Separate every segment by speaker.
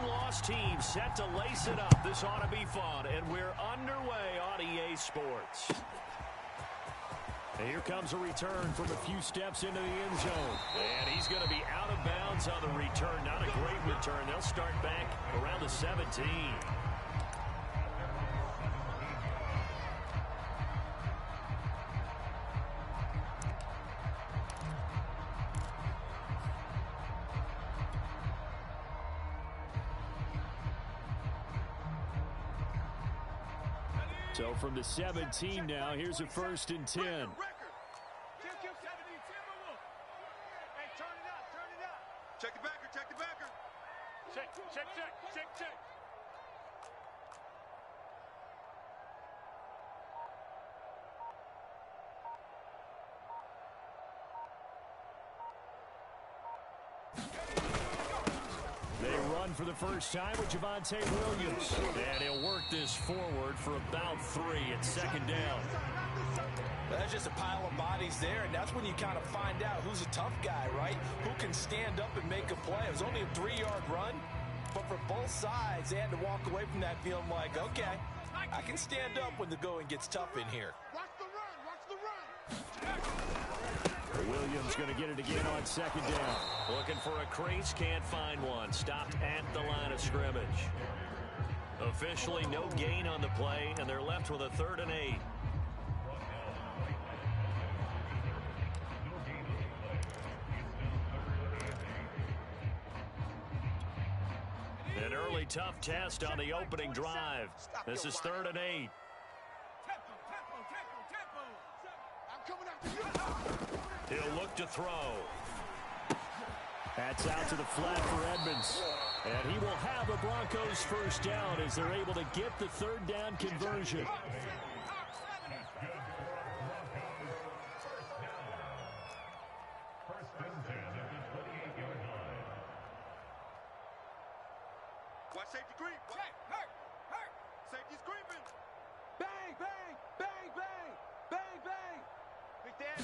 Speaker 1: one-loss team set to lace it up. This ought to be fun, and we're underway on EA Sports. And here comes a return from a few steps into the end zone. And he's going to be out of bounds on the return. Not a great return. They'll start back around the 17. So from the 17 now, here's a 1st and 10.
Speaker 2: Check the backer, check the backer. Check.
Speaker 1: They run for the first time with Javonte Williams. And he'll work this forward for about 3 at 2nd down.
Speaker 3: That's just a pile of bodies there, and that's when you kind of find out who's a tough guy, right? Who can stand up and make a play. It was only a 3-yard run, but for both sides, they had to walk away from that feeling like, okay, I can stand up when the going gets tough in here.
Speaker 2: Watch the run.
Speaker 1: Williams going to get it again on 2nd down. Looking for a crease, can't find one. Stopped at the line of scrimmage. Officially no gain on the play, and they're left with a 3rd and 8. An early tough test on the opening drive. This is 3rd and 8. He'll look to throw. That's out to the flat for Edmonds. And he will have a Broncos 1st down as they're able to get the 3rd down conversion.
Speaker 2: Watch safety creep. Hurt. Safety's creeping.
Speaker 3: Bang, bang, bang, bang, bang, bang.
Speaker 2: Big Dan.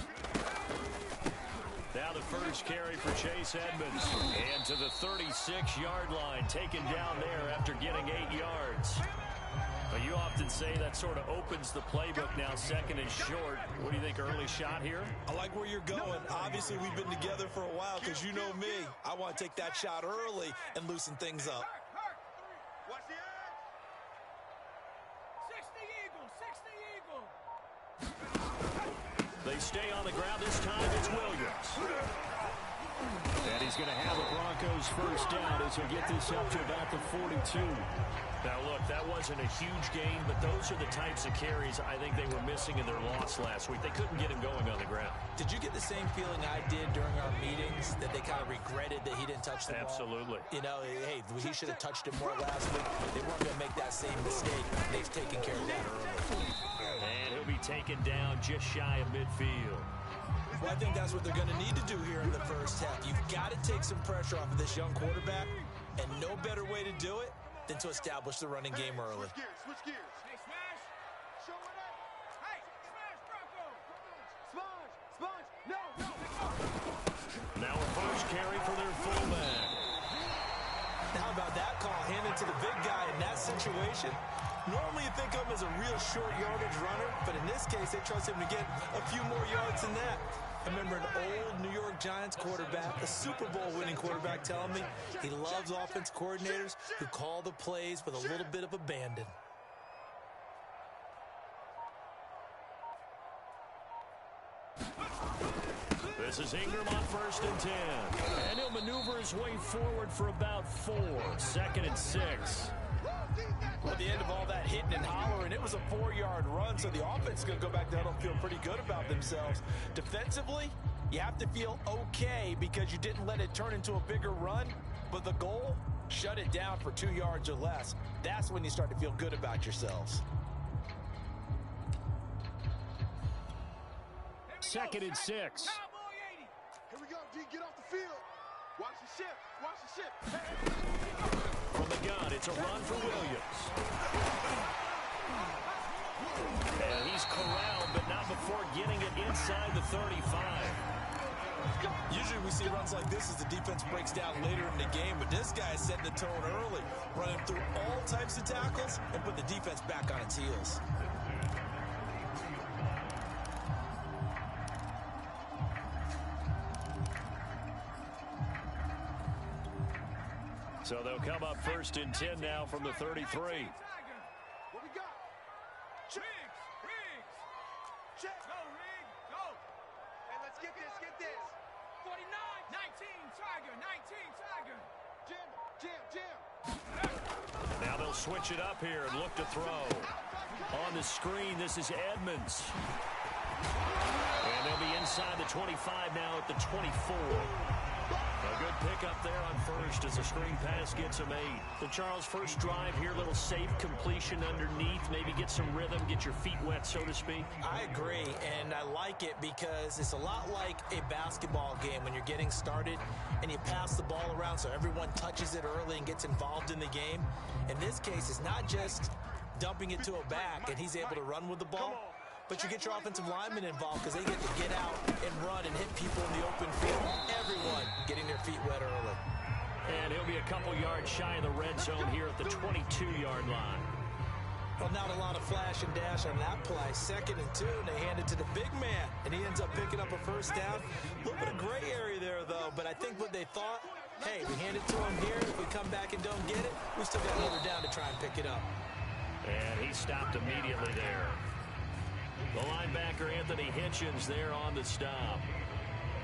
Speaker 1: Now the first carry for Chase Edmonds. And to the 36-yard line, taken down there after getting 8 yards. But you often say that sort of opens the playbook now, 2nd and short. What do you think, early shot here?
Speaker 3: I like where you're going. Obviously, we've been together for a while because you know me. I want to take that shot early and loosen things up.
Speaker 2: Watch the edge.
Speaker 4: 60 Eagle.
Speaker 1: They stay on the ground. This time it's Williams. And he's going to have a Broncos 1st down as he'll get this up to about the 42. Now, look, that wasn't a huge gain, but those are the types of carries I think they were missing in their loss last week. They couldn't get him going on the ground.
Speaker 3: Did you get the same feeling I did during our meetings, that they kind of regretted that he didn't touch the ball?
Speaker 1: Absolutely.
Speaker 3: You know, hey, he should have touched it more last week. They weren't going to make that same mistake. They've taken care of that early.
Speaker 1: And he'll be taken down just shy of midfield.
Speaker 3: Well, I think that's what they're going to need to do here in the 1st half. You've got to take some pressure off of this young quarterback, and no better way to do it than to establish the running game early.
Speaker 2: Switch gears.
Speaker 4: Hey, smash.
Speaker 2: Show it up.
Speaker 4: Hey, smash, Bronco.
Speaker 2: Sponge. No.
Speaker 1: Now a first carry for their fullback.
Speaker 3: How about that call handed to the big guy in that situation? Normally you think of him as a real short yardage runner, but in this case they trust him to get a few more yards than that. I remember an old New York Giants quarterback, a Super Bowl winning quarterback, telling me he loves offense coordinators who call the plays with a little bit of abandon.
Speaker 1: This is Ingram on 1st and 10. And he'll maneuver his way forward for about 4. 2nd and 6.
Speaker 3: Well, at the end of all that hitting and hollering, it was a 4-yard run, so the offense is going to go back down and feel pretty good about themselves. Defensively, you have to feel okay because you didn't let it turn into a bigger run, but the goal, shut it down for 2 yards or less. That's when you start to feel good about yourselves.
Speaker 1: 2nd and 6.
Speaker 2: Here we go, D. Get off the field. Watch the ship.
Speaker 1: From the gun, it's a run for Williams. And he's corralled, but not before getting it inside the 35.
Speaker 3: Usually we see runs like this as the defense breaks down later in the game, but this guy is setting the tone early, running through all types of tackles and put the defense back on its heels.
Speaker 1: So they'll come up 1st and 10 now from the 33.
Speaker 2: What we got? Check.
Speaker 4: Riggs.
Speaker 2: Check.
Speaker 4: Go, Riggs. Go.
Speaker 2: Hey, let's get this. Get this.
Speaker 4: 49. 19, Tiger. 19, Tiger.
Speaker 2: Jam.
Speaker 1: Now they'll switch it up here and look to throw. On the screen, this is Edmonds. And they'll be inside the 25 now at the 24. A good pickup there on first as the screen pass gets him 8. So, Charles, first drive here, little safe completion underneath. Maybe get some rhythm, get your feet wet, so to speak.
Speaker 3: I agree, and I like it because it's a lot like a basketball game when you're getting started and you pass the ball around so everyone touches it early and gets involved in the game. In this case, it's not just dumping it to a back and he's able to run with the ball, but you get your offensive linemen involved because they get to get out and run and hit people in the open field. Everyone getting their feet wet early.
Speaker 1: And he'll be a couple yards shy of the red zone here at the 22-yard line.
Speaker 3: Well, not a lot of flash and dash on that play. 2nd and 2, and they hand it to the big man, and he ends up picking up a first down. A little bit of gray area there, though, but I think what they thought, hey, we hand it to him here. If we come back and don't get it, we still got another down to try and pick it up.
Speaker 1: And he stopped immediately there. The linebacker, Anthony Hitchens, there on the stop.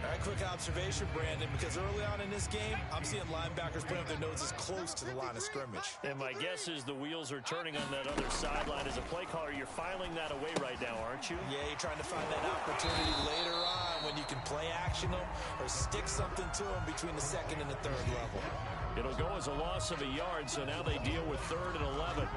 Speaker 3: All right, quick observation, Brandon, because early on in this game, I'm seeing linebackers putting up their noses close to the line of scrimmage.
Speaker 1: And my guess is the wheels are turning on that other sideline. As a play caller, you're filing that away right now, aren't you?
Speaker 3: Yeah, you're trying to find that opportunity later on when you can play action them or stick something to them between the 2nd and the 3rd level.
Speaker 1: It'll go as a loss of a yard, so now they deal with 3rd and 11.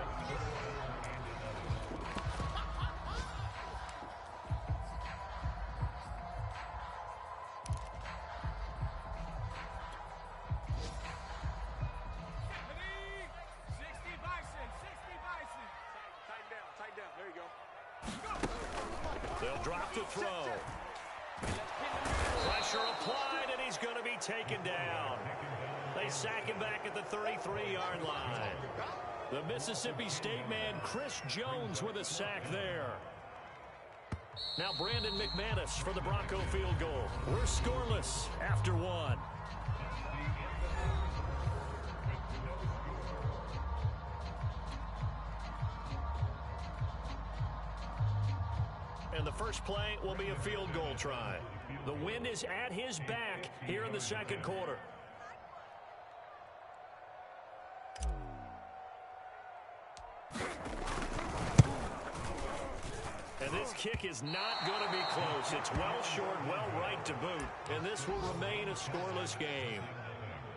Speaker 1: They'll drop the throw. Pressure applied, and he's going to be taken down. They sack him back at the 33-yard line. The Mississippi State man, Chris Jones, with a sack there. Now Brandon McManus for the Bronco field goal. We're scoreless after 1. And the first play will be a field goal try. The wind is at his back here in the 2nd quarter. And this kick is not going to be close. It's well short, well right to boot. And this will remain a scoreless game.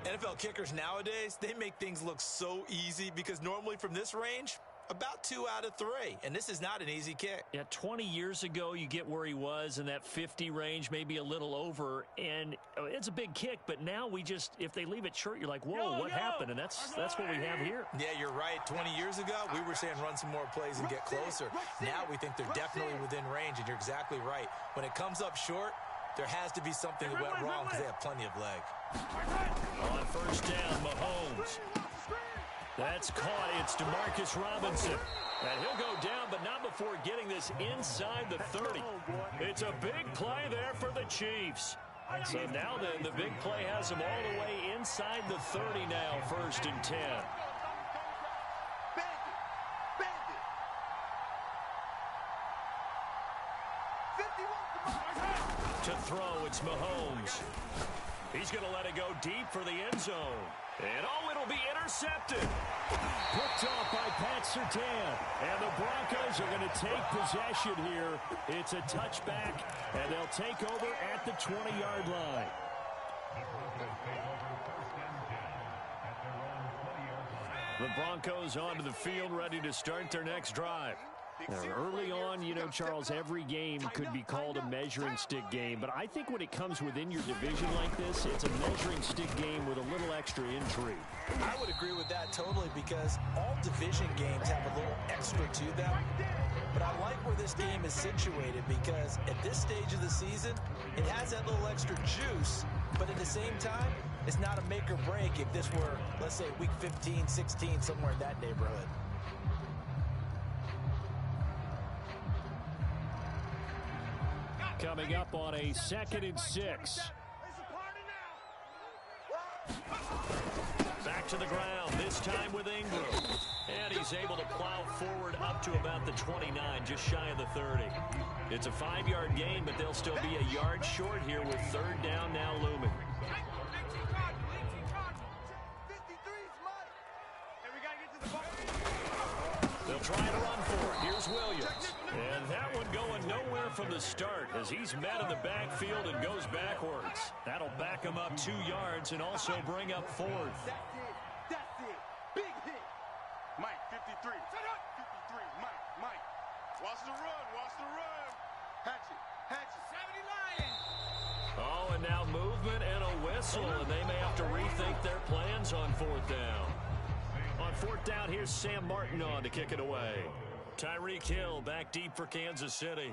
Speaker 3: NFL kickers nowadays, they make things look so easy because normally from this range, about 2 out of 3, and this is not an easy kick.
Speaker 1: Yeah, 20 years ago, you get where he was in that 50 range, maybe a little over, and it's a big kick, but now we just, if they leave it short, you're like, whoa, what happened? And that's what we have here.
Speaker 3: Yeah, you're right. 20 years ago, we were saying run some more plays and get closer. Now we think they're definitely within range, and you're exactly right. When it comes up short, there has to be something that went wrong because they have plenty of leg.
Speaker 1: On first down, Mahomes. That's caught. It's Demarcus Robinson. And he'll go down, but not before getting this inside the 30. It's a big play there for the Chiefs. So now then, the big play has them all the way inside the 30 now, 1st and 10. To throw, it's Mahomes. He's going to let it go deep for the end zone. And it'll be intercepted. Picked off by Pat Surtain. And the Broncos are going to take possession here. It's a touchback, and they'll take over at the 20-yard line. The Broncos onto the field, ready to start their next drive. Now, early on, you know, Charles, every game could be called a measuring stick game. But I think when it comes within your division like this, it's a measuring stick game with a little extra intrigue.
Speaker 3: I would agree with that totally because all division games have a little extra to them. But I like where this game is situated because at this stage of the season, it has that little extra juice. But at the same time, it's not a make or break if this were, let's say, week 15, 16, somewhere in that neighborhood.
Speaker 1: Coming up on a 2nd and 6. Back to the ground, this time with Ingram. And he's able to plow forward up to about the 29, just shy of the 30. It's a 5-yard gain, but they'll still be a yard short here with 3rd down now looming. They'll try to run for it. Here's Williams. And that one going nowhere from the start as he's met in the backfield and goes backwards. That'll back him up 2 yards and also bring up 4th.
Speaker 2: That's it. Big hit. Mike, 53. 53. Mike. Watch the run. Hatchet.
Speaker 4: 70 Lions.
Speaker 1: Oh, and now movement and a whistle, and they may have to rethink their plans on 4th down. On 4th down, here's Sam Martin on to kick it away. Tyreek Hill back deep for Kansas City.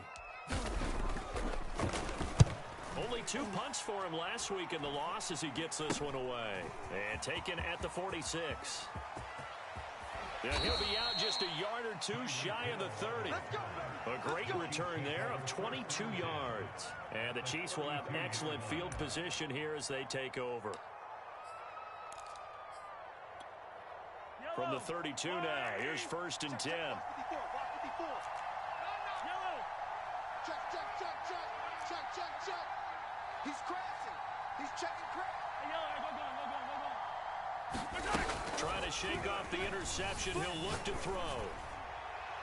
Speaker 1: Only 2 punts for him last week in the loss as he gets this one away. And taken at the 46. And he'll be out just a yard or 2 shy of the 30. A great return there of 22 yards. And the Chiefs will have excellent field position here as they take over. From the 32 now, here's 1st and 10.
Speaker 2: Check. He's crashing. He's checking crash.
Speaker 1: Trying to shake off the interception. He'll look to throw.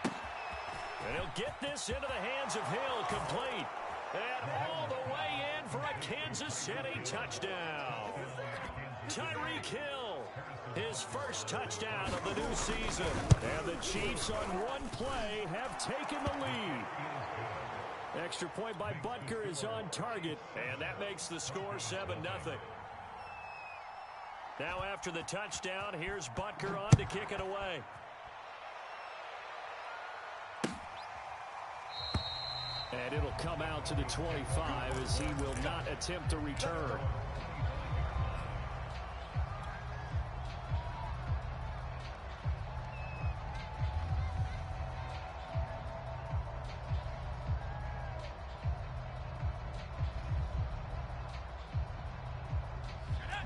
Speaker 1: And he'll get this into the hands of Hill, complete. And all the way in for a Kansas City touchdown. Tyreek Hill, his first touchdown of the new season. And the Chiefs on one play have taken the lead. Extra point by Butker is on target, and that makes the score 7-0. Now after the touchdown, here's Butker on to kick it away. And it'll come out to the 25 as he will not attempt a return.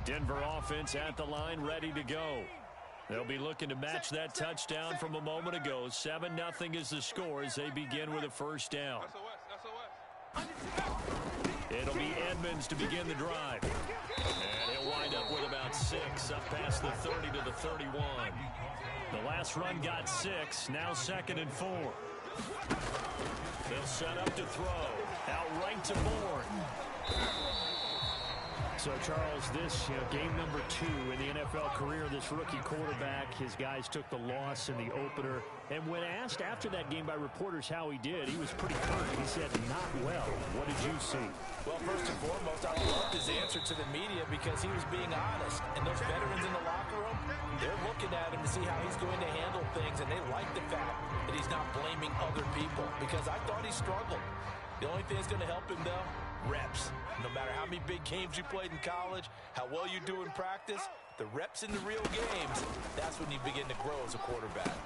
Speaker 1: Denver offense at the line, ready to go. They'll be looking to match that touchdown from a moment ago. 7-0 is the score as they begin with a 1st down. It'll be Edmonds to begin the drive. And he'll wind up with about 6, up past the 30 to the 31. The last run got 6, now 2nd and 4. They'll set up to throw. Out right to Bourne. So, Charles, this game number 2 in the NFL career, this rookie quarterback, his guys took the loss in the opener. And when asked after that game by reporters how he did, he was pretty hurt. He said, not well. What did you see?
Speaker 3: Well, first and foremost, I loved his answer to the media because he was being honest. And those veterans in the locker room, they're looking at him to see how he's going to handle things. And they like the fact that he's not blaming other people because I thought he struggled. The only thing that's going to help him, though, reps. No matter how many big games you played in college, how well you do in practice, the reps in the real games, that's when you begin to grow as a quarterback.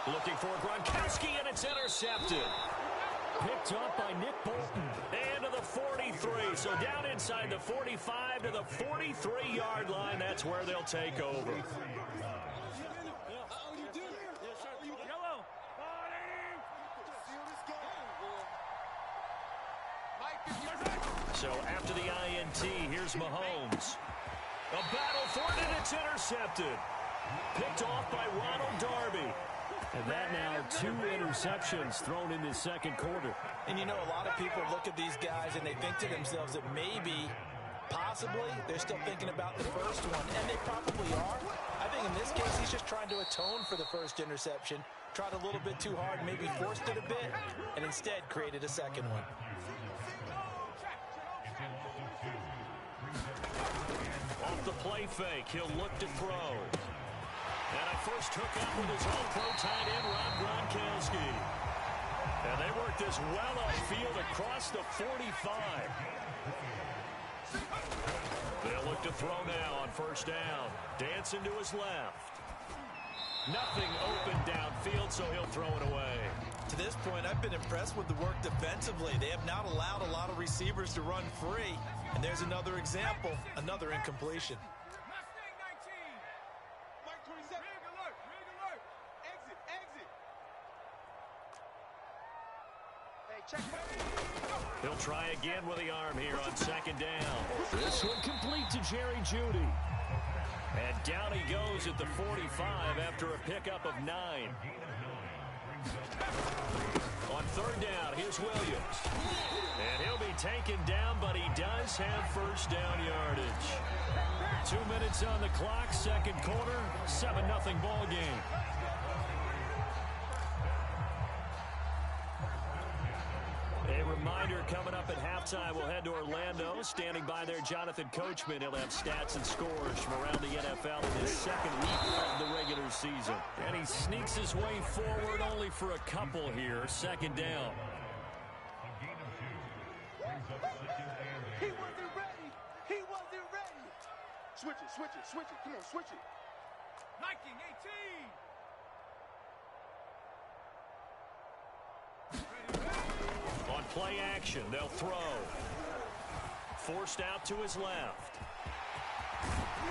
Speaker 1: Looking for Gronkowski, and it's intercepted. Picked up by Nick Bolton. And to the 43. So down inside the 45 to the 43-yard line. That's where they'll take over. So after the INT, here's Mahomes. A battle for it, and it's intercepted. Picked off by Ronald Darby. And that now 2 interceptions thrown in the second quarter.
Speaker 3: And you know, a lot of people look at these guys and they think to themselves that maybe, possibly, they're still thinking about the first one. And they probably are. I think in this case, he's just trying to atone for the first interception. Tried a little bit too hard, maybe forced it a bit, and instead created a second one. Off
Speaker 1: the play fake, he'll look to throw. And a first hookup with his all-pro tight end, Rob Gronkowski. And they work this well upfield across the 45. They'll look to throw now on first down. Dancing to his left. Nothing open downfield, so he'll throw it away.
Speaker 3: To this point, I've been impressed with the work defensively. They have not allowed a lot of receivers to run free. And there's another example, another incompletion.
Speaker 4: Mustang 19.
Speaker 2: Mike 27.
Speaker 4: Rig alert. Rig alert.
Speaker 2: Exit, exit. Hey, check.
Speaker 1: He'll try again with the arm here on second down. This one complete to Jerry Jeudy. And down he goes at the 45 after a pickup of 9. On third down, here's Williams. And he'll be taken down, but he does have first down yardage. 2 minutes on the clock, second quarter, 7-0 ball game. A reminder, coming up at halftime, we'll head to Orlando. Standing by there, Jonathan Coachman. He'll have stats and scores from around the NFL in his second week of the regular season. And he sneaks his way forward only for a couple here. Second down.
Speaker 2: He wasn't ready. He wasn't ready. Switch it, switch it, switch it. Come on, switch it.
Speaker 4: Liking 18.
Speaker 1: On play action, they'll throw. Forced out to his left.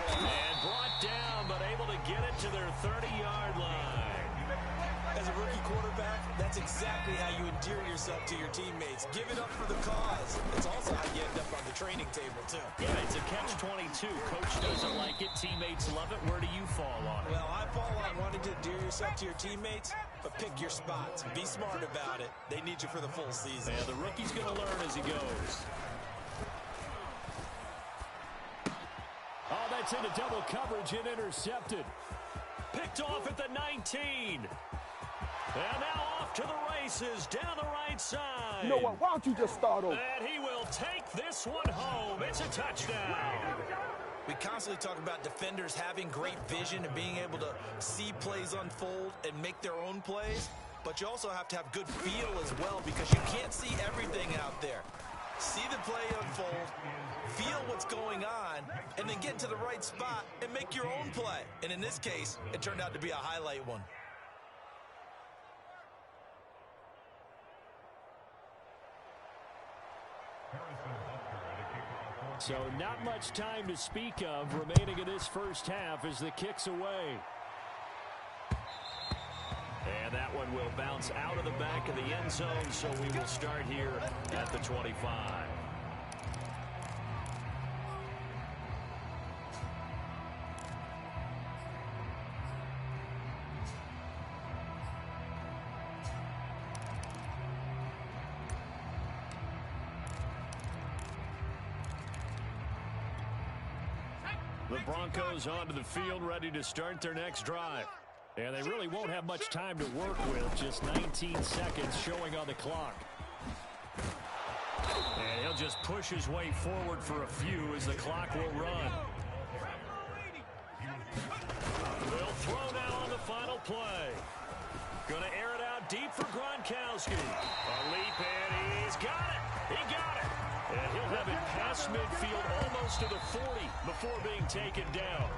Speaker 1: And brought down, but able to get it to their 30-yard line.
Speaker 3: As a rookie quarterback, that's exactly how you endear yourself to your teammates. Give it up for the cause. It's also how you end up on the training table, too.
Speaker 1: Yeah, it's a catch-22. Coach doesn't like it. Teammates love it. Where do you fall on it?
Speaker 3: Well, I fall on wanting to endear yourself to your teammates, but pick your spots. Be smart about it. They need you for the full season.
Speaker 1: Yeah, the rookie's going to learn as he goes. Oh, that's into double coverage and intercepted. Picked off at the 19. And now off to the races down the right side.
Speaker 5: You know what? Why don't you just start over?
Speaker 1: And he will take this one home. It's a touchdown.
Speaker 3: We constantly talk about defenders having great vision and being able to see plays unfold and make their own plays. But you also have to have good feel as well, because you can't see everything out there. See the play unfold, feel what's going on, and then get to the right spot and make your own play. And in this case, it turned out to be a highlight one.
Speaker 1: So not much time to speak of remaining in this first half as the kick's away. And that one will bounce out of the back of the end zone, so we will start here at the 25. The Broncos onto the field, ready to start their next drive. And they really won't have much time to work with, just 19 seconds showing on the clock. And he'll just push his way forward for a few as the clock will run. They'll throw now on the final play. Gonna air it out deep for Gronkowski. A leap, and he's got it. He got it. And he'll have it past midfield almost to the 40 before being taken down.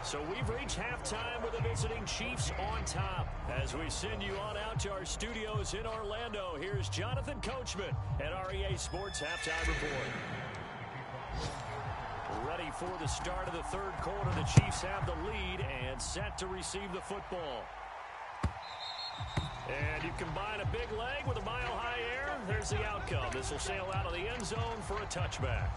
Speaker 1: So we've reached halftime with the visiting Chiefs on top. As we send you on out to our studios in Orlando, here's Jonathan Coachman at REA Sports Halftime Report. Ready for the start of the third quarter. The Chiefs have the lead and set to receive the football. And you combine a big leg with a mile-high air, there's the outcome. This will sail out of the end zone for a touchback.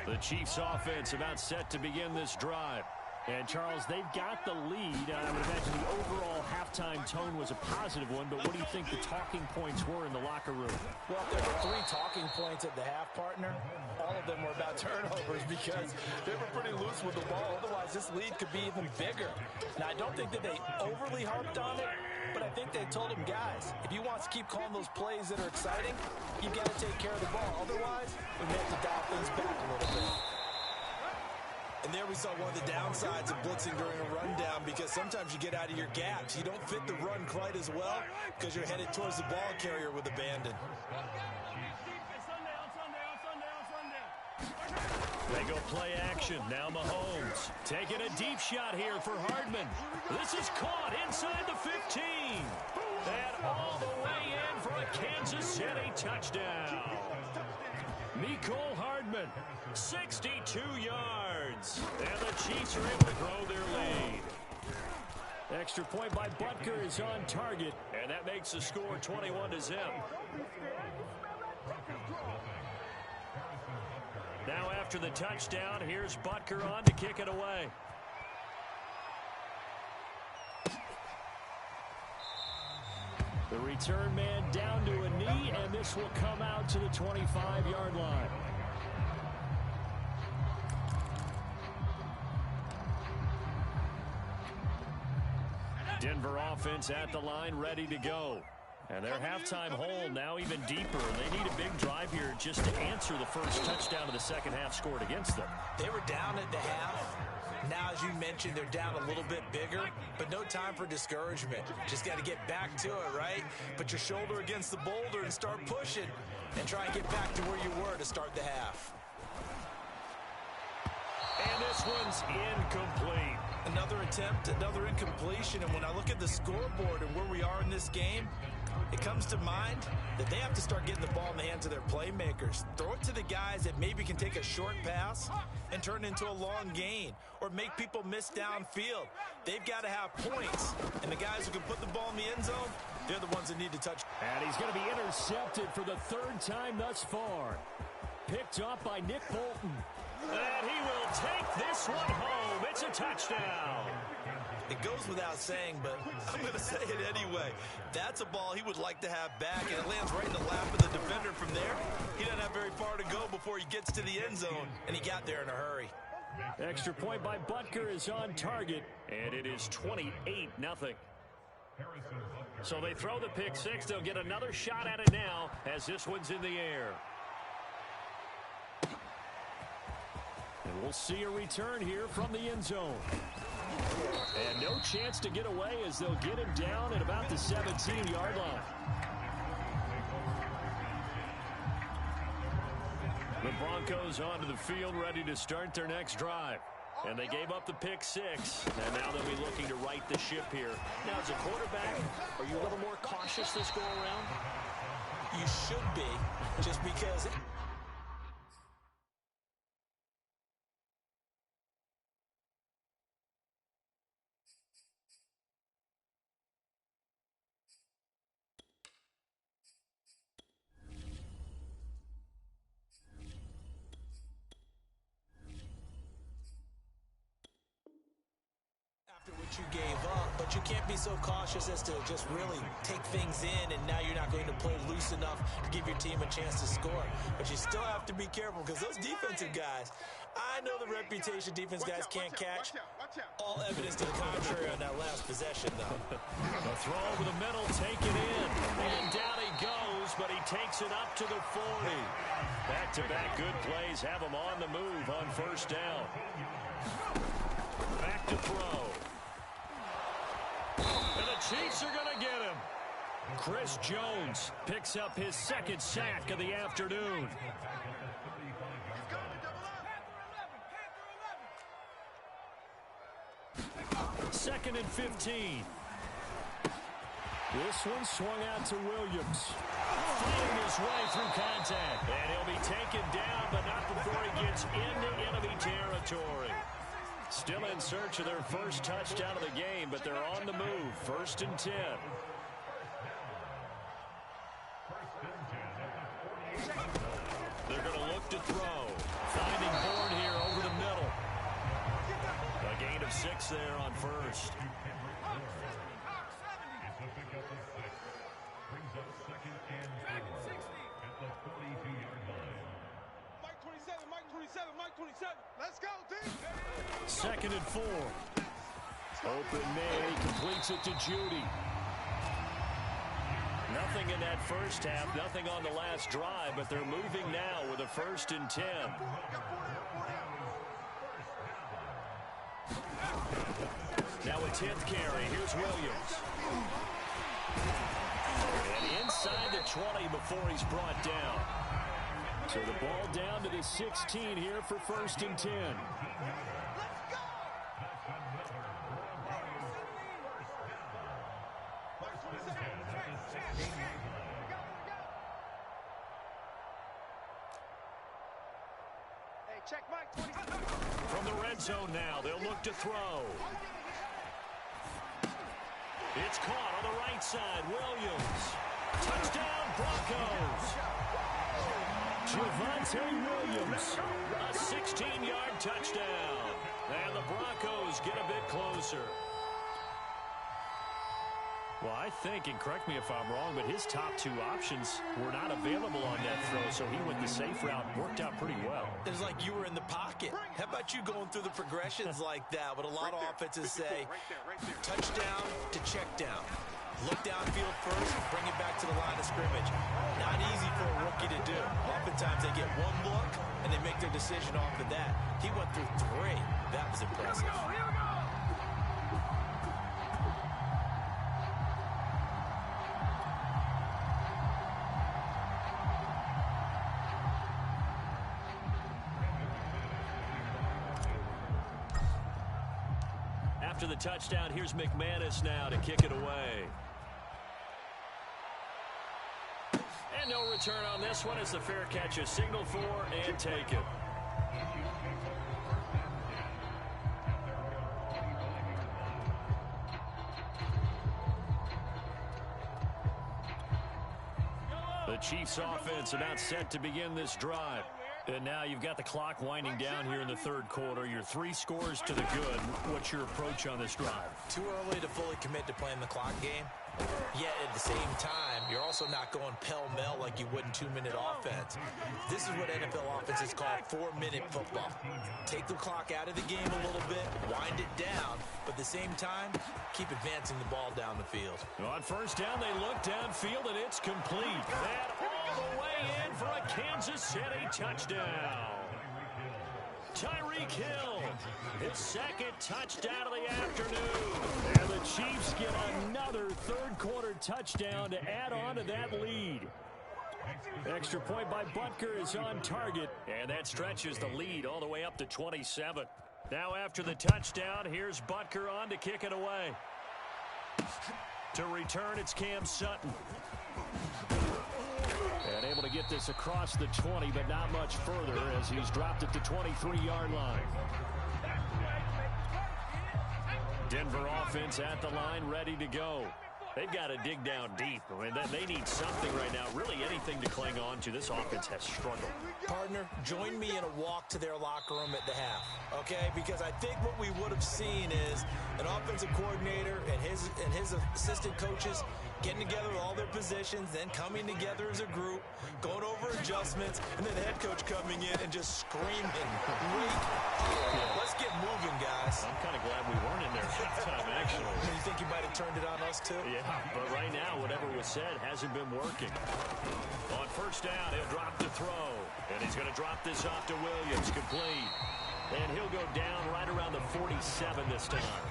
Speaker 1: The Chiefs offense about set to begin this drive. And, Charles, they've got the lead. I would imagine the overall halftime halftime tone was a positive one, but what do you think the talking points were in the locker room?
Speaker 3: Well, if there were 3 talking points at the half, partner, all of them were about turnovers because they were pretty loose with the ball. Otherwise, this lead could be even bigger. Now, I don't think that they overly harped on it, but I think they told them, guys, if you want to keep calling those plays that are exciting, you've got to take care of the ball. Otherwise, we may have to dial things back a little bit. And there we saw one of the downsides of blitzing during a rundown, because sometimes you get out of your gaps. You don't fit the run quite as well because you're headed towards the ball carrier with abandon.
Speaker 1: They go play action. Now Mahomes taking a deep shot here for Hardman. This is caught inside the 15. And all the way in for a Kansas City touchdown. Mecole Hardman, 62 yards. And the Chiefs are able to grow their lead. Extra point by Butker is on target, and that makes the score 21-0. Now after the touchdown, here's Butker on to kick it away. The return man down to a knee, and this will come out to the 25-yard line. Denver offense at the line, ready to go. And their halftime hole now even deeper. They need a big drive here just to answer the first touchdown of the second half scored against them.
Speaker 3: They were down at the half. Now, as you mentioned, they're down a little bit bigger, but no time for discouragement. Just got to get back to it, right? Put your shoulder against the boulder and start pushing and try and get back to where you were to start the half.
Speaker 1: And this one's incomplete.
Speaker 3: Another attempt, another incompletion, and when I look at the scoreboard and where we are in this game, it comes to mind that they have to start getting the ball in the hands of their playmakers. Throw it to the guys that maybe can take a short pass and turn it into a long gain or make people miss downfield. They've got to have points, and the guys who can put the ball in the end zone, they're the ones that need to touch.
Speaker 1: And he's going to be intercepted for the third time thus far. Picked off by Nick Bolton. And he will take this one home. It's a touchdown.
Speaker 3: It goes without saying, but I'm going to say it anyway. That's a ball he would like to have back, and it lands right in the lap of the defender from there. He doesn't have very far to go before he gets to the end zone, and he got there in a hurry.
Speaker 1: Extra point by Butker is on target, and it is 28-0. So they throw the pick six. They'll get another shot at it now as this one's in the air. And we'll see a return here from the end zone. And no chance to get away as they'll get him down at about the 17-yard line. The Broncos onto the field ready to start their next drive. And they gave up the pick six, and now they'll be looking to right the ship here. Now, as a quarterback, are you a little more cautious this go-around?
Speaker 3: You should be, just because... you gave up, but you can't be so cautious as to just really take things in, and now you're not going to play loose enough to give your team a chance to score. But you still have to be careful because those defensive guys, I know the reputation defense guys can't catch. All evidence to the contrary on that last possession, though.
Speaker 1: The throw over the middle, take it in, and down he goes, but he takes it up to the 40. Back-to-back good plays have him on the move on first down. Back to throw. And the Chiefs are going to get him. Chris Jones picks up his second sack of the afternoon. Second and 15. This one swung out to Williams. Fighting his way through contact. And he'll be taken down, but not before he gets into enemy territory. Still in search of their first touchdown of the game, but they're on the move. First and 10. They're going to look to throw. Finding Bourne here over the middle. A gain of 6 there on first.
Speaker 2: 27, Mike 27. Let's go, D.
Speaker 1: 2nd and 4. Open man, he completes it to Judy. Nothing in that first half, nothing on the last drive, but they're moving now with a 1st and 10. Now a 10th carry. Here's Williams. And inside the 20 before he's brought down. So the ball down to the 16 here for 1st and 10.
Speaker 2: Check Mike 20.
Speaker 1: From the red zone now, they'll look to throw. It's caught on the right side. Williams. Touchdown, Broncos. Javonte Williams. A 16-yard touchdown. And the Broncos get a bit closer. Well, I think, and correct me if I'm wrong, but his top 2 options were not available on that throw, so he went the safe route and worked out pretty well.
Speaker 3: It was like you were in the pocket. How about you going through the progressions like that? What a lot of offenses say, touchdown to check down. Look downfield first, bring it back to the line of scrimmage. Not easy for a rookie to do. Oftentimes they get one look, and they make their decision off of that. He went through 3. That was impressive.
Speaker 1: After the touchdown, here's McManus now to kick it away. And no return on this one as the fair catch is signaled for and taken. The Chiefs offense about set to begin this drive. And now you've got the clock winding down here in the 3rd quarter. You're 3 scores to the good. What's your approach on this drive?
Speaker 3: Too early to fully commit to playing the clock game. Yet at the same time, you're also not going pell-mell like you would in 2-minute offense. This is what NFL offenses call 4-minute football. Take the clock out of the game a little bit, wind it down, but at the same time, keep advancing the ball down the field.
Speaker 1: On 1st down, they look downfield, and it's complete. And all the way in for a Kansas City touchdown. Tyreek Hill, his 2nd touchdown of the afternoon. And the Chiefs get another 3rd quarter touchdown to add on to that lead. Extra point by Butker is on target, and that stretches the lead all the way up to 27. Now after the touchdown, here's Butker on to kick it away. To return, it's Cam Sutton. And able to get this across the 20, but not much further as he's dropped it to 23-yard line. Denver offense at the line, ready to go. They've got to dig down deep. I mean, they need something right now, really anything to cling on to. This offense has struggled.
Speaker 3: Partner, join me in a walk to their locker room at the half, okay? Because I think what we would have seen is an offensive coordinator and his assistant coaches getting together with all their positions, then coming together as a group, going over adjustments, and then the head coach coming in and just screaming, let's get moving, guys.
Speaker 1: I'm kind of glad we weren't in there halftime, actually.
Speaker 3: You think you might have turned it on us, too?
Speaker 1: Yeah, but right now, whatever was said hasn't been working. On 1st down, he'll drop the throw, and he's going to drop this off to Williams, complete. And he'll go down right around the 47 this time.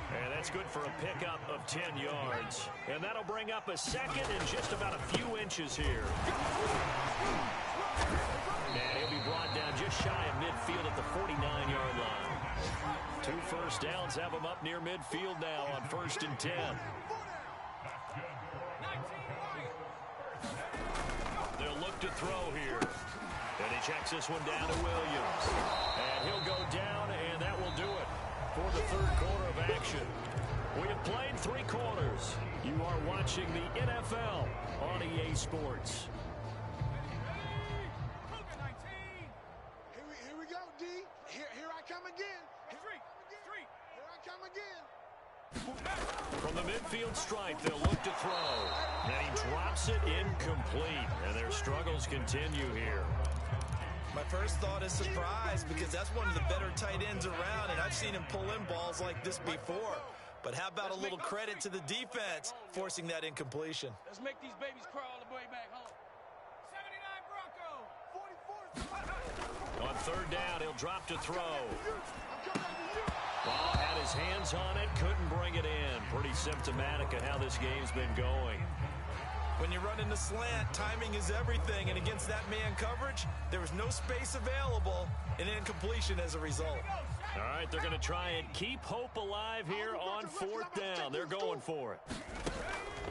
Speaker 1: And that's good for a pickup of 10 yards. And that'll bring up a 2nd and just about a few inches here. And he'll be brought down just shy of midfield at the 49-yard line. 2 first downs have him up near midfield now on 1st and 10. They'll look to throw here. And he checks this one down to Williams. And he'll go down, and that will do it for the 3rd quarter of action. We have played 3 quarters. You are watching the NFL on EA Sports.
Speaker 2: Here we go, D. Here I come again. Here I come again.
Speaker 1: From the midfield stripe, they'll look to throw. And he drops it incomplete. And their struggles continue here.
Speaker 3: My first thought is surprise because that's one of the better tight ends around, and I've seen him pull in balls like this before. But how about a little credit to the defense forcing that incompletion?
Speaker 4: Let's make these babies crawl all the way back home. 79 Broncos.
Speaker 1: On third down, he'll drop to throw. Ball had his hands on it, couldn't bring it in. Pretty symptomatic of how this game's been going.
Speaker 3: When you run in the slant, timing is everything, and against that man coverage, there was no space available, and incompletion as a result.
Speaker 1: All right, they're going to try and keep hope alive here on fourth down. They're going for it.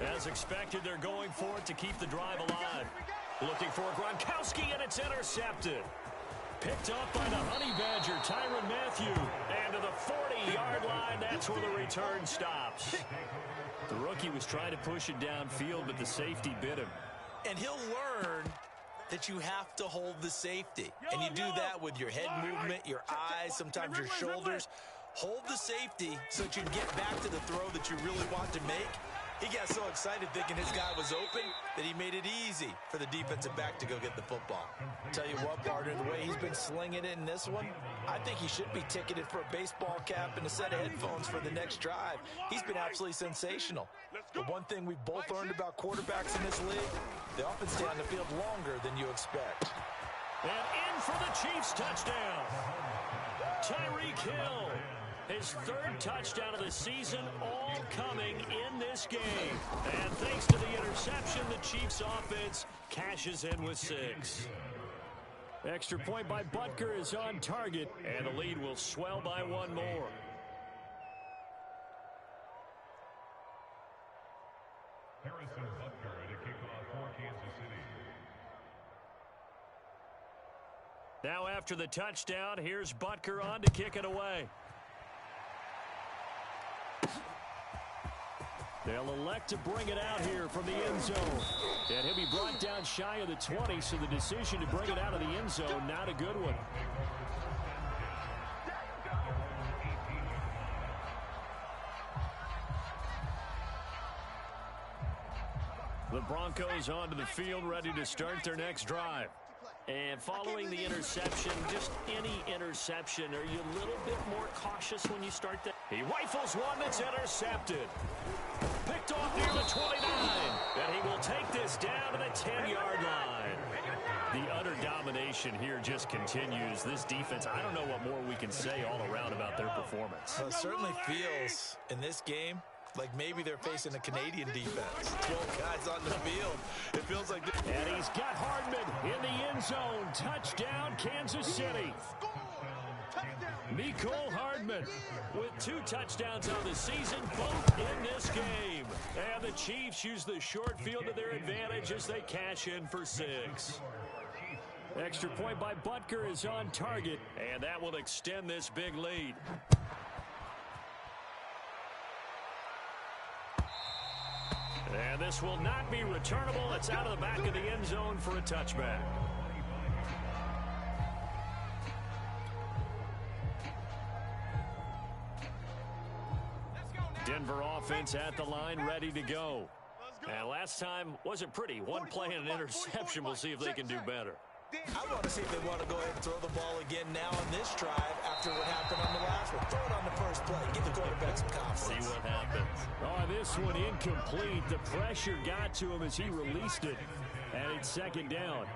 Speaker 1: As expected, they're going for it to keep the drive alive. Looking for Gronkowski, and it's intercepted. Picked up by the Honey Badger, Tyrann Mathieu. And to the 40-yard line, that's where the return stops. The rookie was trying to push it downfield, but the safety bit him.
Speaker 3: And he'll learn that you have to hold the safety. And you do that with your head movement, your eyes, sometimes your shoulders. Hold the safety so that you can get back to the throw that you really want to make. He got so excited thinking his guy was open that he made it easy for the defensive back to go get the football. Tell you what, partner, the way he's been slinging it in this one, I think he should be ticketed for a baseball cap and a set of headphones for the next drive. He's been absolutely sensational. But one thing we've both learned about quarterbacks in this league, they often stay on the field longer than you expect.
Speaker 1: And in for the Chiefs touchdown. Tyreek Hill. His third touchdown of the season, all coming in this game. And thanks to the interception, the Chiefs offense cashes in with 6. Extra point by Butker is on target, and the lead will swell by 1 more.
Speaker 6: Harrison Butker to kick off for Kansas City.
Speaker 1: Now after the touchdown, here's Butker on to kick it away. They'll elect to bring it out here from the end zone. And he'll be brought down shy of the 20, so the decision to bring it out of the end zone, not a good one. The Broncos onto the field, ready to start their next drive. And following the interception, just any interception, are you a little bit more cautious when you start that? He rifles one that's intercepted. Picked off near the 29. And he will take this down to the 10-yard line. The utter domination here just continues. This defense, I don't know what more we can say all around about their performance.
Speaker 3: Well, it certainly feels in this game like maybe they're facing a Canadian defense. 12 guys on the field. It feels like...
Speaker 1: And he's got Hardman in the end zone. Touchdown, Kansas City. Mecole Hardman with 2 touchdowns on the season, both in this game. And the Chiefs use the short field to their advantage as they cash in for 6. Extra point by Butker is on target, and that will extend this big lead. And this will not be returnable. It's out of the back of the end zone for a touchback. Denver offense at the line, ready to go. And last time wasn't pretty. One play and an interception. We'll see if they can do better.
Speaker 3: I want to see if they want to go ahead and throw the ball again now on this drive after what happened on the last one. Throw it on the first play. Give the quarterback some confidence.
Speaker 1: See what happens. Oh, this one incomplete. The pressure got to him as he released it. And it's second down.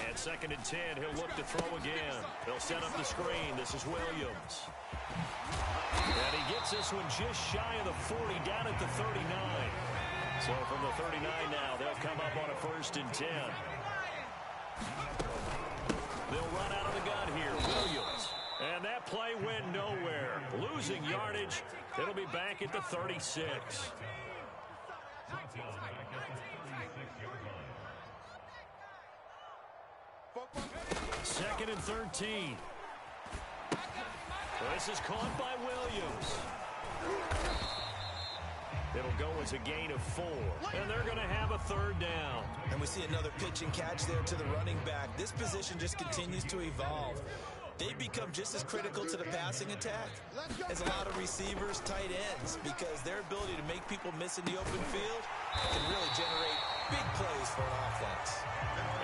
Speaker 1: And second and 10. He'll look to throw again. They'll set up the screen. This is Williams. And he gets this one just shy of the 40, down at the 39. So from the 39 now, they'll come up on a 1st and 10. They'll run out of the gun here. Williams. And that play went nowhere. Losing yardage. It'll be back at the 36. Second and 13. This is caught by Williams. It'll go as a gain of 4. And they're going to have a 3rd down.
Speaker 3: And we see another pitch and catch there to the running back. This position just continues to evolve. They become just as critical to the passing attack as a lot of receivers, tight ends, because their ability to make people miss in the open field can really generate Big plays for an offense.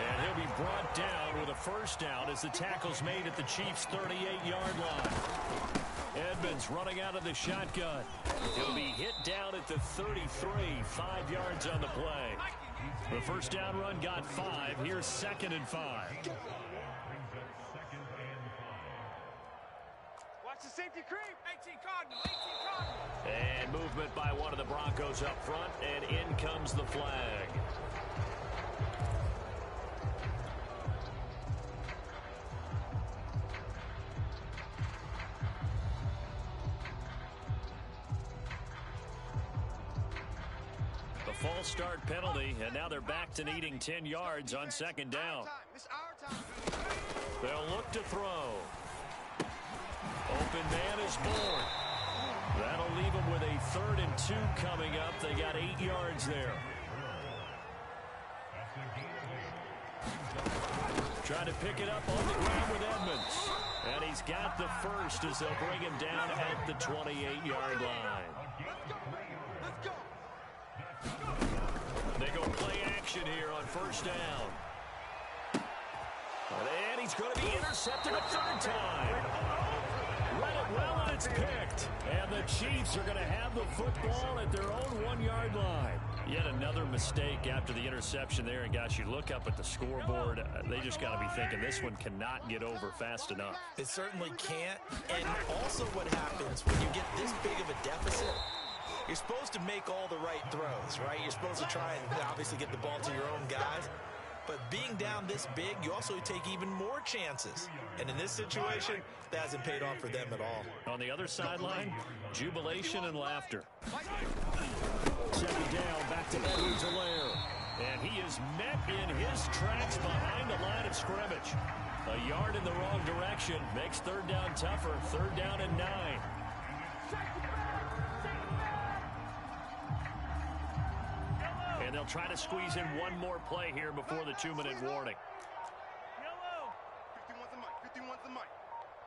Speaker 1: And he'll be brought down with a first down as the tackle's made at the Chiefs' 38-yard line. Edmonds running out of the shotgun. He'll be hit down at the 33, 5 yards on the play. The first down run got 5. Here's 2nd and 5.
Speaker 2: Watch the safety creep.
Speaker 4: 18 Cardinal, 18 Cardinal.
Speaker 1: And movement by one of the Broncos up front, and in comes the flag. False start penalty, and now they're back to needing 10 yards on 2nd down.
Speaker 2: It's our time.
Speaker 1: They'll look to throw. Open man is born. That'll leave them with a 3rd and 2 coming up. They got 8 yards there. Trying to pick it up on the ground with Edmonds. And he's got the first as they'll bring him down at the 28-yard line.
Speaker 2: Let's go.
Speaker 1: They go play action here on first down. And he's going to be intercepted a 3rd time. Read it well, and it's picked. And the Chiefs are going to have the football at their own 1-yard line. Yet another mistake after the interception there. And, gosh, you look up at the scoreboard, they just got to be thinking this one cannot get over fast enough.
Speaker 3: It certainly can't. And also what happens when you get this big of a deficit, you're supposed to make all the right throws, right? You're supposed to try and obviously get the ball to your own guys. But being down this big, you also take even more chances. And in this situation, that hasn't paid off for them at all.
Speaker 1: On the other sideline, jubilation and laughter. 2nd down, back to Edwards-Helaire. And he is met in his tracks behind the line of scrimmage. A yard in the wrong direction makes 3rd down tougher. 3rd down and 9. And they'll try to squeeze in one more play here before the 2-minute warning.
Speaker 2: 51's the mic. 51's the mic.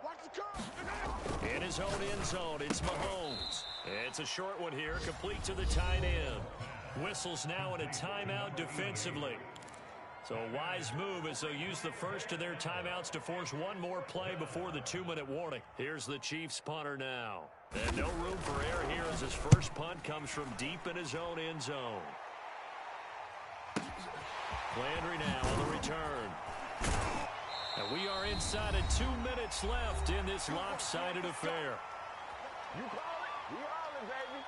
Speaker 2: Watch the curve.
Speaker 1: In his own end zone, it's Mahomes. It's a short one here, complete to the tight end. Whistles now in a timeout defensively. So a wise move as they'll use the first of their timeouts to force one more play before the 2-minute warning. Here's the Chiefs punter now. And no room for error here as his first punt comes from deep in his own end zone. Landry now on the return. And we are inside of 2 minutes left in this lopsided affair.
Speaker 5: You call it, we all it, baby.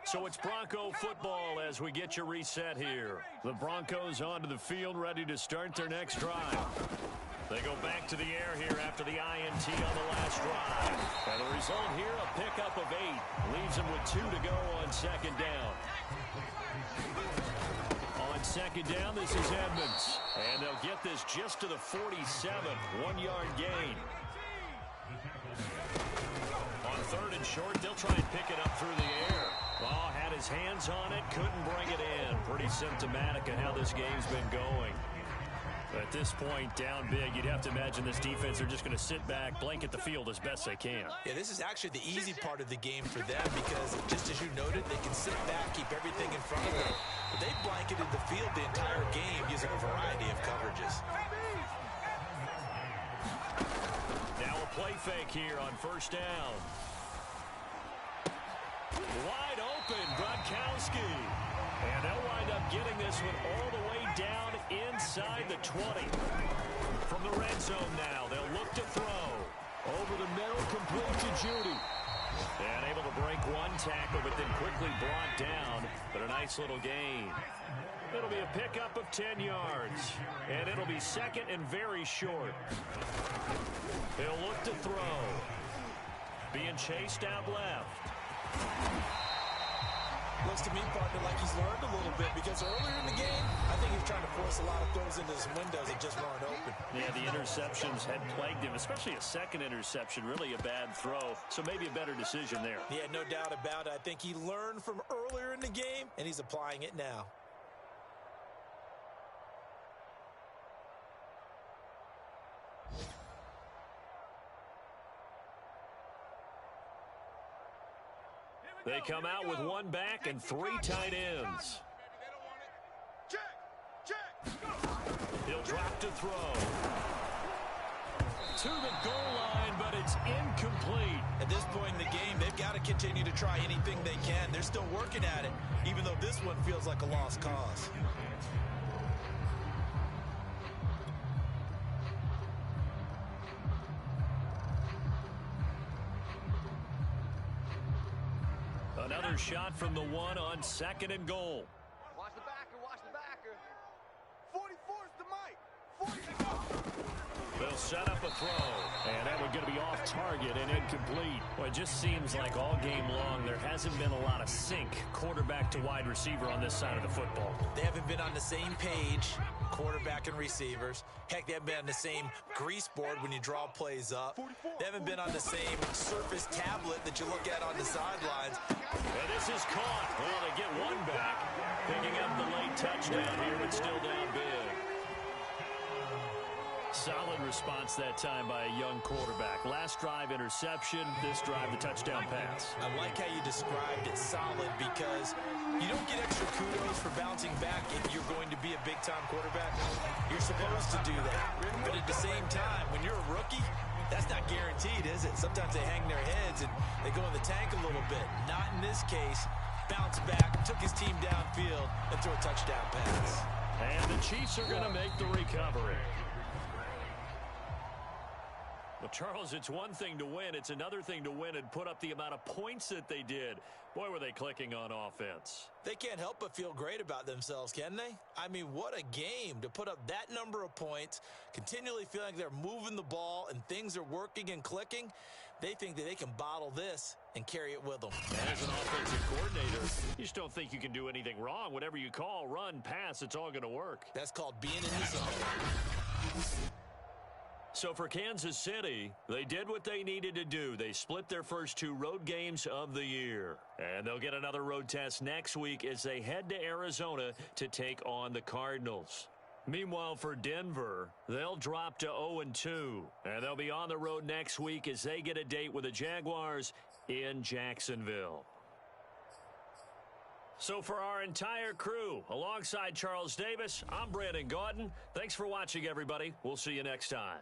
Speaker 1: So it's Bronco football as we get you reset here. The Broncos onto the field ready to start their next drive. They go back to the air here after the INT on the last drive. And the result here, a pickup of 8. Leaves them with 2 to go on 2nd down. On 2nd down, this is Edmonds. And they'll get this just to the 47. 1-yard gain. On 3rd and short, they'll try and pick it up through the air. Law had his hands on it, couldn't bring it in. Pretty symptomatic of how this game's been going. At this point, down big, you'd have to imagine this defense are just going to sit back, blanket the field as best they can.
Speaker 3: Yeah, this is actually the easy part of the game for them because, just as you noted, they can sit back, keep everything in front of them. But they blanketed the field the entire game using a variety of coverages.
Speaker 1: Now a play fake here on 1st down. Wide open, Gronkowski. And they'll wind up getting this one all the way down inside the 20. From the red zone now, they'll look to throw. Over the middle, complete to Judy. And able to break one tackle, but then quickly brought down. But a nice little gain. It'll be a pickup of 10 yards. And it'll be 2nd and very short. He'll look to throw. Being chased out left.
Speaker 3: Looks to me, partner, like he's learned a little bit because earlier in the game, I think he was trying to force a lot of throws into his windows that just weren't open.
Speaker 1: Yeah, the interceptions had plagued him, especially a second interception, really a bad throw. So maybe a better decision there.
Speaker 3: Yeah, no doubt about it. I think he learned from earlier in the game, and he's applying it now.
Speaker 1: They come out with one back and three tight ends. He'll drop to throw. To the goal line, but it's incomplete.
Speaker 3: At this point in the game, they've got to continue to try anything they can. They're still working at it, even though this one feels like a lost cause.
Speaker 1: Another shot from the one on 2nd and goal.
Speaker 2: Watch the backer, watch the backer. 44's the mic. 44.
Speaker 1: They'll set up a throw, and that one's going to be off target and incomplete. Well, it just seems like all game long there hasn't been a lot of sync quarterback to wide receiver on this side of the football.
Speaker 3: They haven't been on the same page, quarterback and receivers. Heck, they haven't been on the same grease board when you draw plays up. They haven't been on the same surface tablet that you look at on the sidelines.
Speaker 1: And this is caught. Well, they get one back, picking up the late touchdown here, but still down big. Solid response that time by a young quarterback. Last drive, interception. This drive, the touchdown pass.
Speaker 3: I like how you described it solid because you don't get extra kudos for bouncing back if you're going to be a big-time quarterback. You're supposed to do that. But at the same time, when you're a rookie, that's not guaranteed, is it? Sometimes they hang their heads and they go in the tank a little bit. Not in this case. Bounce back, took his team downfield, and threw a touchdown pass.
Speaker 1: And the Chiefs are going to make the recovery. Well, Charles, it's one thing to win. It's another thing to win and put up the amount of points that they did. Boy, were they clicking on offense.
Speaker 3: They can't help but feel great about themselves, can they? I mean, what a game to put up that number of points, continually feeling like they're moving the ball and things are working and clicking. They think that they can bottle this and carry it with them.
Speaker 1: As an offensive coordinator, you just don't think you can do anything wrong. Whatever you call, run, pass, it's all going to work.
Speaker 3: That's called being in the zone.
Speaker 1: So for Kansas City, they did what they needed to do. They split their first 2 road games of the year. And they'll get another road test next week as they head to Arizona to take on the Cardinals. Meanwhile, for Denver, they'll drop to 0-2. And they'll be on the road next week as they get a date with the Jaguars in Jacksonville. So for our entire crew, alongside Charles Davis, I'm Brandon Gaudin. Thanks for watching, everybody. We'll see you next time.